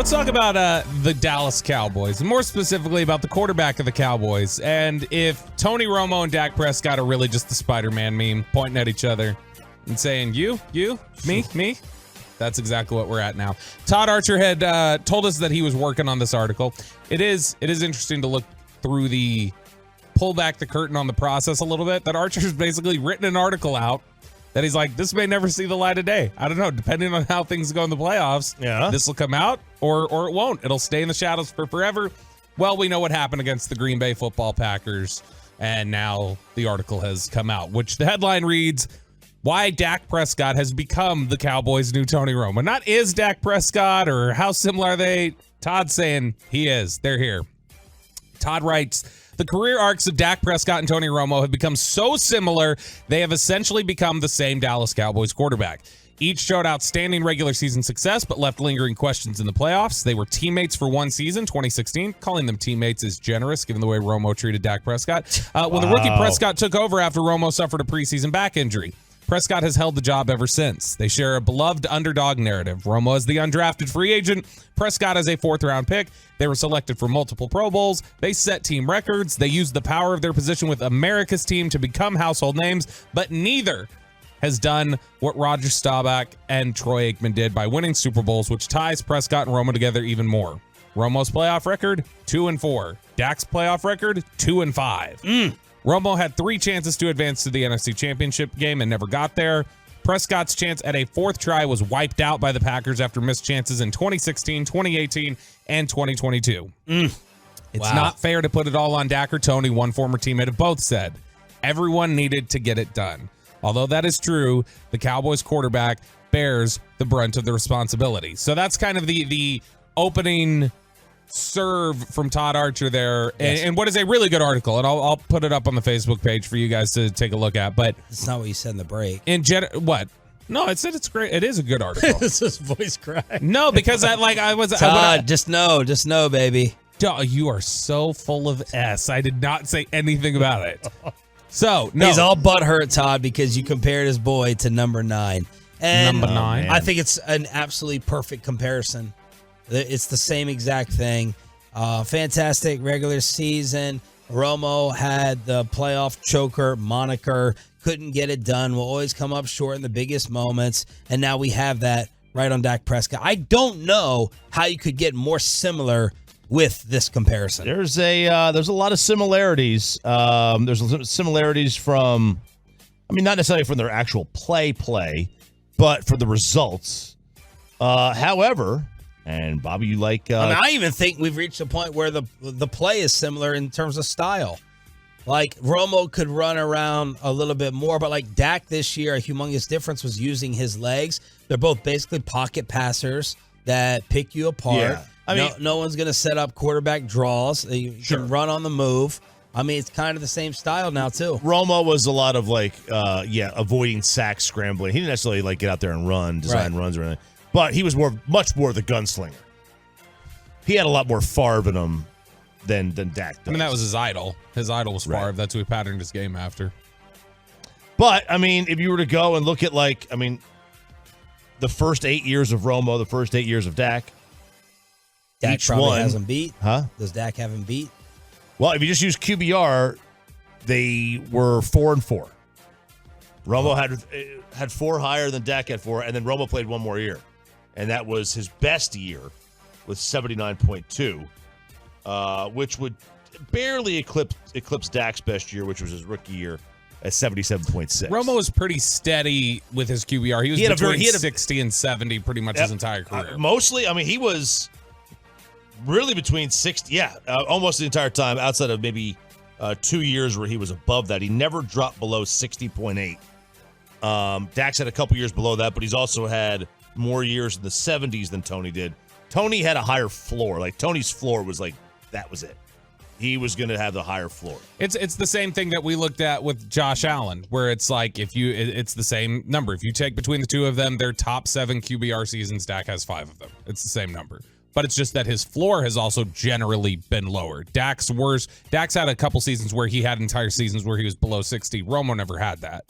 Let's talk about the Dallas Cowboys, and more specifically about the quarterback of the Cowboys. And if Tony Romo and Dak Prescott are really just the Spider-Man meme, pointing at each other and saying, you, me, that's exactly what we're at now. Todd Archer had told us that he was working on this article. It is interesting to look through pull back the curtain on the process a little bit, that Archer's basically written an article out that he's like, this may never see the light of day. I don't know. Depending on how things go in the playoffs, this will come out or it won't. It'll stay in the shadows for forever. Well, we know what happened against the Green Bay football Packers, and now the article has come out, which the headline reads, why Dak Prescott has become the Cowboys' new Tony Romo. Not is Dak Prescott or how similar are they? Todd's saying he is. They're here. Todd writes, the career arcs of Dak Prescott and Tony Romo have become so similar, they have essentially become the same Dallas Cowboys quarterback. Each showed outstanding regular season success, but left lingering questions in the playoffs. They were teammates for one season, 2016. Calling them teammates is generous, given the way Romo treated Dak Prescott. When the rookie Prescott took over after Romo suffered a preseason back injury. Prescott has held the job ever since. They share a beloved underdog narrative. Romo is the undrafted free agent. Prescott is a fourth-round pick. They were selected for multiple Pro Bowls. They set team records. They used the power of their position with America's team to become household names, but neither has done what Roger Staubach and Troy Aikman did by winning Super Bowls, which ties Prescott and Romo together even more. Romo's playoff record, 2-4. Dak's playoff record, 2-5. Romo had 3 chances to advance to the NFC Championship game and never got there. Prescott's chance at a 4th try was wiped out by the Packers after missed chances in 2016, 2018, and 2022. It's not fair to put it all on Dak or Tony, one former teammate of both said. Everyone needed to get it done. Although that is true, the Cowboys quarterback bears the brunt of the responsibility. So that's kind of the opening serve from Todd Archer there, and what is a really good article, and I'll put it up on the Facebook page for you guys to take a look at. But it's not what you said in the break. What? No, I said it's great. It is a good article. This is voice crack. No, because Todd, just know, baby. You are so full of S. I did not say anything about it. So no, he's all butthurt, Todd, because you compared his boy to number 9. And number 9. I think it's an absolutely perfect comparison. It's the same exact thing. Fantastic regular season. Romo had the playoff choker moniker. Couldn't get it done. Will always come up short in the biggest moments. And now we have that right on Dak Prescott. I don't know how you could get more similar with this comparison. There's a lot of similarities. There's similarities from, not necessarily from their actual play, but for the results. However, and Bobby, you like... I even think we've reached a point where the play is similar in terms of style. Like, Romo could run around a little bit more, but like Dak this year, a humongous difference was using his legs. They're both basically pocket passers that pick you apart. Yeah. No one's going to set up quarterback draws. You can run on the move. It's kind of the same style now, too. Romo was a lot of avoiding sacks, scrambling. He didn't necessarily get out there and design runs or anything. But he was much more the gunslinger. He had a lot more Favre in him than Dak does. That was his idol. His idol was Favre. Right. That's who he patterned his game after. But, if you were to go and look at, the first 8 years of Romo, the first 8 years of Dak, Dak each probably one, has him beat. Huh? Does Dak have him beat? Well, if you just use QBR, they were 4-4. Romo had 4 higher than Dak had 4, and then Romo played one more year. And that was his best year with 79.2, which would barely eclipse Dak's best year, which was his rookie year at 77.6. Romo was pretty steady with his QBR. He was between 60 and 70 pretty much his entire career. Mostly, he was really between 60, almost the entire time, outside of maybe 2 years where he was above that. He never dropped below 60.8. Dak's had a couple years below that, but he's also had more years in the 70s than Tony did. Tony had a higher floor. Like, Tony's floor was that was it. He was going to have the higher floor. It's the same thing that we looked at with Josh Allen, where it's like it's the same number. If you take between the two of them, their top 7 QBR seasons, Dak has 5 of them. It's the same number. But it's just that his floor has also generally been lower. Dak's worse. Dak's had a couple seasons where he had entire seasons where he was below 60. Romo never had that.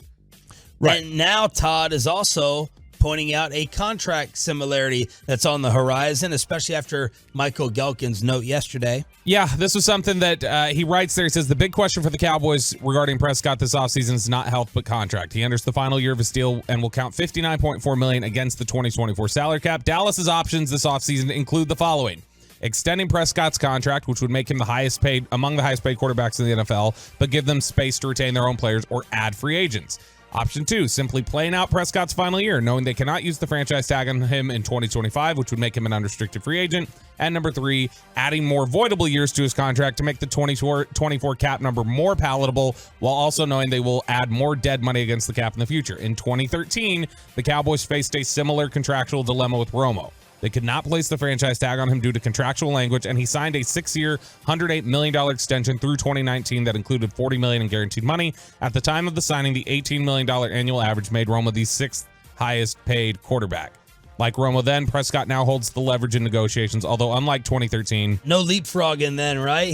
Right. And now Todd is also pointing out a contract similarity that's on the horizon, especially after Michael Gelkin's note yesterday. Yeah, this was something that he writes there. He says, the big question for the Cowboys regarding Prescott this offseason is not health but contract. He enters the final year of his deal and will count $59.4 million against the 2024 salary cap. Dallas's options this offseason include the following. Extending Prescott's contract, which would make him among the highest paid quarterbacks in the NFL, but give them space to retain their own players or add free agents. Option 2, simply playing out Prescott's final year, knowing they cannot use the franchise tag on him in 2025, which would make him an unrestricted free agent. And number 3, adding more voidable years to his contract to make the 2024 cap number more palatable, while also knowing they will add more dead money against the cap in the future. In 2013, the Cowboys faced a similar contractual dilemma with Romo. They could not place the franchise tag on him due to contractual language, and he signed a 6-year, $108 million extension through 2019 that included $40 million in guaranteed money. At the time of the signing, the $18 million annual average made Romo the 6th highest paid quarterback. Like Romo then, Prescott now holds the leverage in negotiations, although unlike 2013. No leapfrogging then, right?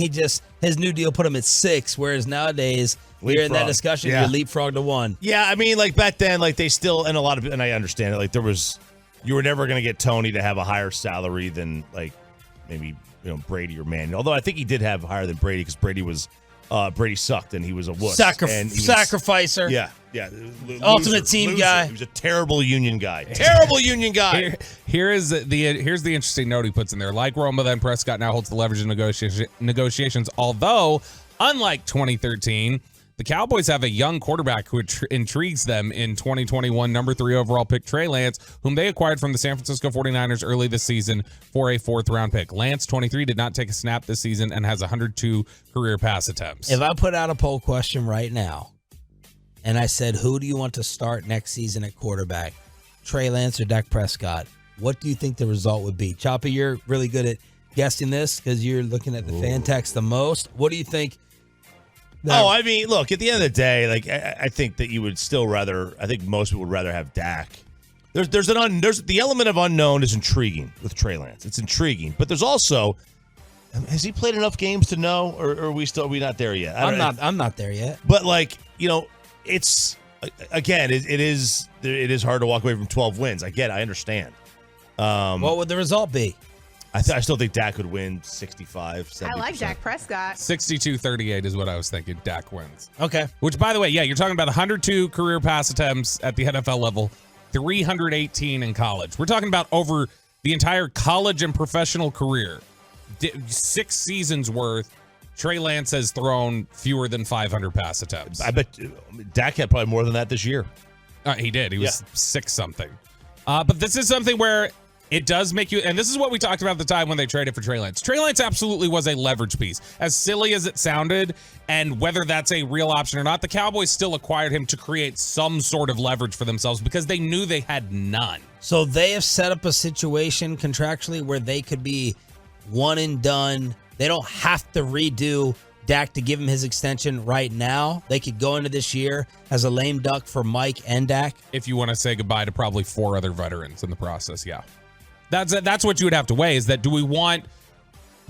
His new deal put him at 6, whereas nowadays, we're in that discussion, you leapfrog to 1. Yeah, I mean, like back then, like they still, and I understand it, like you were never going to get Tony to have a higher salary than like maybe Brady or Manning. Although I think he did have higher than Brady because Brady sucked and he was a wuss. Sacrificer. Yeah. Ultimate team guy. He was a terrible union guy. Terrible union guy. Here's the interesting note he puts in there. Like Romo, then Prescott now holds the leverage in negotiations. Although, unlike 2013. The Cowboys have a young quarterback who intrigues them in 2021 number 3 overall pick Trey Lance, whom they acquired from the San Francisco 49ers early this season for a 4th-round pick. Lance, 23, did not take a snap this season and has 102 career pass attempts. If I put out a poll question right now and I said, who do you want to start next season at quarterback, Trey Lance or Dak Prescott, what do you think the result would be? Choppy, you're really good at guessing this because you're looking at the fan text the most. What do you think? I mean, look, at the end of the day, like I think that you would still rather. I think most people would rather have Dak. There's the element of unknown is intriguing with Trey Lance. It's intriguing, but there's also, has he played enough games to know, or are we not there yet? I'm not there yet. But like it's again, it is hard to walk away from 12 wins. I understand. What would the result be? I still think Dak would win 65, 70%. I like Dak Prescott. 62-38 is what I was thinking. Dak wins. Okay. Which, by the way, you're talking about 102 career pass attempts at the NFL level, 318 in college. We're talking about over the entire college and professional career. 6 seasons worth, Trey Lance has thrown fewer than 500 pass attempts. I bet Dak had probably more than that this year. He did. He was 6-something. But this is something where it does make you, and this is what we talked about at the time when they traded for Trey Lance. Trey Lance absolutely was a leverage piece. As silly as it sounded, and whether that's a real option or not, the Cowboys still acquired him to create some sort of leverage for themselves because they knew they had none. So they have set up a situation contractually where they could be one and done. They don't have to redo Dak to give him his extension right now. They could go into this year as a lame duck for Mike and Dak. If you want to say goodbye to probably 4 other veterans in the process, yeah. That's what you would have to weigh, is that do we want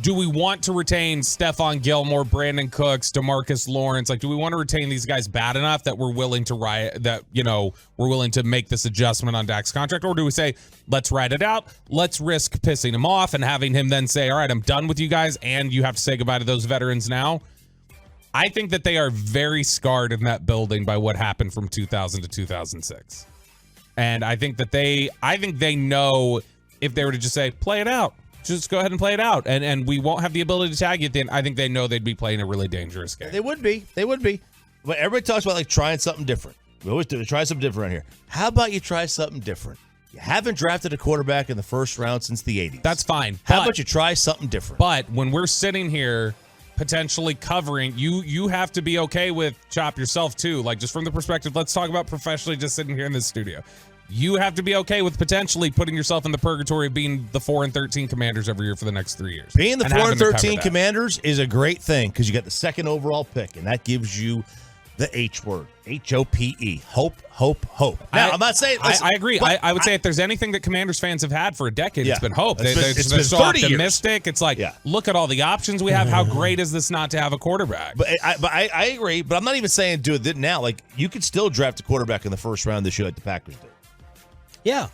to retain Stephon Gilmore, Brandon Cooks, DeMarcus Lawrence? Like, do we want to retain these guys bad enough that we're willing to we're willing to make this adjustment on Dak's contract? Or do we say, let's ride it out, let's risk pissing him off and having him then say, all right, I'm done with you guys, and you have to say goodbye to those veterans now? I think that they are very scarred in that building by what happened from 2000 to 2006. And I think they know, if they were to just say, play it out, just go ahead and play it out, and we won't have the ability to tag you at the end, I think they know they'd be playing a really dangerous game. They would be. But everybody talks about like trying something different. We always do. Try something different around here. How about you try something different? You haven't drafted a quarterback in the first round since the 80s. That's fine. How about you try something different? But when we're sitting here potentially covering, you have to be okay with Chop yourself too. Like, just from the perspective, let's talk about professionally just sitting here in this studio. You have to be okay with potentially putting yourself in the purgatory of being the 4-13 Commanders every year for the next 3 years. Being the 4-13 Commanders is a great thing because you got the 2nd overall pick, and that gives you the H word, HOPE, hope. Now, I'm not saying. Listen, I agree. I would say if there's anything that Commanders fans have had for a decade, it's been hope. They're so 30 optimistic. Years. It's like, look at all the options we have. How great is this not to have a quarterback? But I agree. But I'm not even saying do it now. Like, you could still draft a quarterback in the first round this year, like the Packers did. Yeah.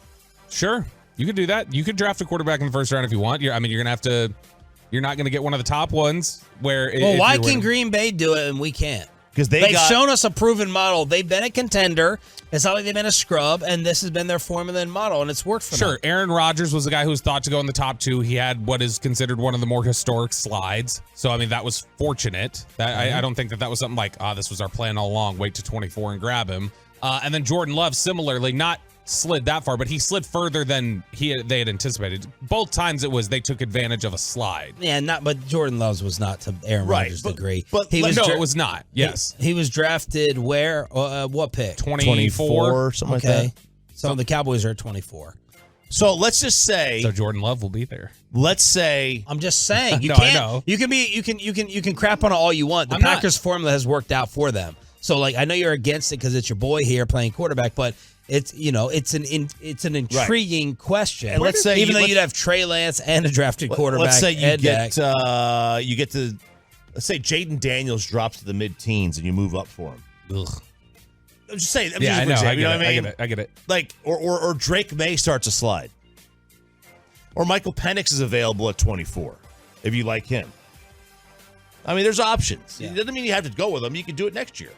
Sure. You could do that. You could draft a quarterback in the first round if you want. You're not going to get one of the top ones. Well, why can Green Bay do it and we can't? Because they've shown us a proven model. They've been a contender. It's not like they've been a scrub, and this has been their formula and model, and it's worked for them. Sure, Aaron Rodgers was the guy who was thought to go in the top 2. He had what is considered one of the more historic slides. So, I mean, that was fortunate. I don't think that was something like, this was our plan all along. Wait to 24 and grab him. And then Jordan Love, similarly, not slid that far, but he slid further than they had anticipated. Both times it was they took advantage of a slide. Yeah, but Jordan Love's was not to Aaron Rodgers' degree. But it was not. Yes, he was drafted where? What pick? 24, something like that. So the Cowboys are at 24. So let's just say. So Jordan Love will be there. Let's say. I'm just saying. You no, can't. I know. You can crap on it all you want. The Packers formula has worked out for them. So like I know you're against it because it's your boy here playing quarterback, but. It's it's an intriguing question. And let's say even though you'd have Trey Lance and a drafted quarterback. Let's say let's say Jaden Daniels drops to the mid-teens and you move up for him. Ugh. I'm just saying. I know. I get it. Like or Drake May starts a slide, or Michael Penix is available at 24 if you like him. I mean, there's options. Yeah. It doesn't mean you have to go with them. You can do it next year.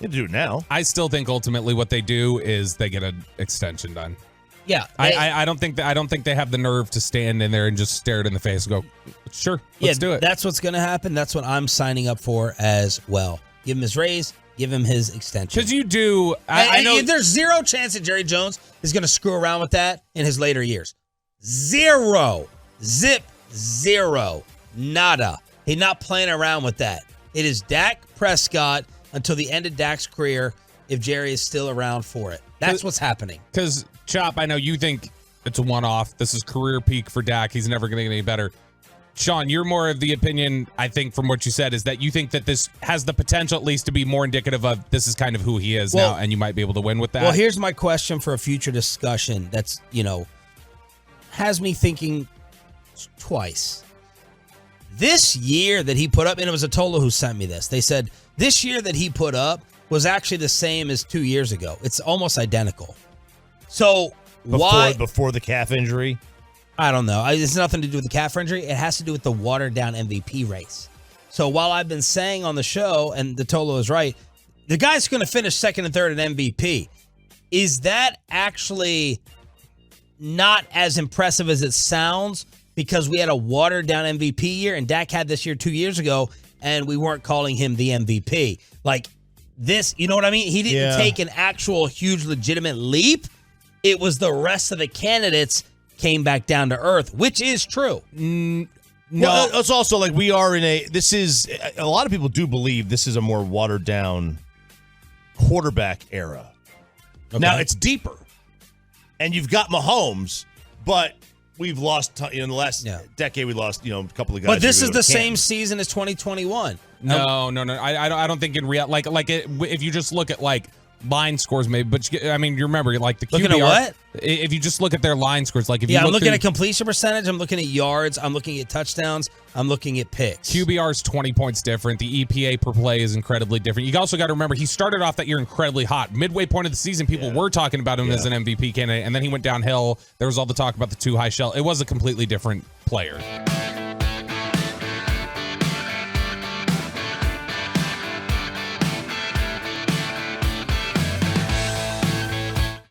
You can do it now. I still think ultimately what they do is they get an extension done. Yeah, I don't think they have the nerve to stand in there and just stare it in the face and go, sure, let's do it. That's what's going to happen. That's what I'm signing up for as well. Give him his raise. Give him his extension. Because you do. I know there's zero chance that Jerry Jones is going to screw around with that in his later years. Zero. Zip. Zero. Nada. He's not playing around with that. It is Dak Prescott until the end of Dak's career if Jerry is still around for it. That's what's happening. Because, Chop, I know you think it's a one-off. This is career peak for Dak. He's never going to get any better. Sean, you're more of the opinion, I think, from what you said, is that you think that this has the potential at least to be more indicative of this is kind of who he is now, and you might be able to win with that. Well, here's my question for a future discussion that's, has me thinking twice. This year that he put up, and it was Atola who sent me this, they said this year that he put up was actually the same as 2 years ago. It's almost identical. So why? Before the calf injury? I don't know. It's nothing to do with the calf injury. It has to do with the watered-down MVP race. So while I've been saying on the show, and Atola is right, the guy's going to finish second and third at MVP. Is that actually not as impressive as it sounds because we had a watered-down MVP year, and Dak had this year 2 years ago, and we weren't calling him the MVP? Like this, you know what I mean? He didn't take an actual huge legitimate leap. It was the rest of the candidates came back down to earth, which is true. No, well, it's also like we are in a lot of people do believe this is a more watered down quarterback era. Okay. Now it's deeper, and you've got Mahomes, but we've lost in the last decade. We lost a couple of guys. But this is the same season as 2021. No. I don't think in real if you just look at line scores maybe, but I mean, you remember like the QB. Looking at what? If you just look at their line scores, like if you I'm looking at completion percentage, I'm looking at yards, I'm looking at touchdowns, I'm looking at picks. QBR is 20 points different. The EPA per play is incredibly different. You also got to remember he started off that year incredibly hot. Midway point of the season, people were talking about him as an MVP candidate, and then he went downhill. There was all the talk about the too high shell. It was a completely different player.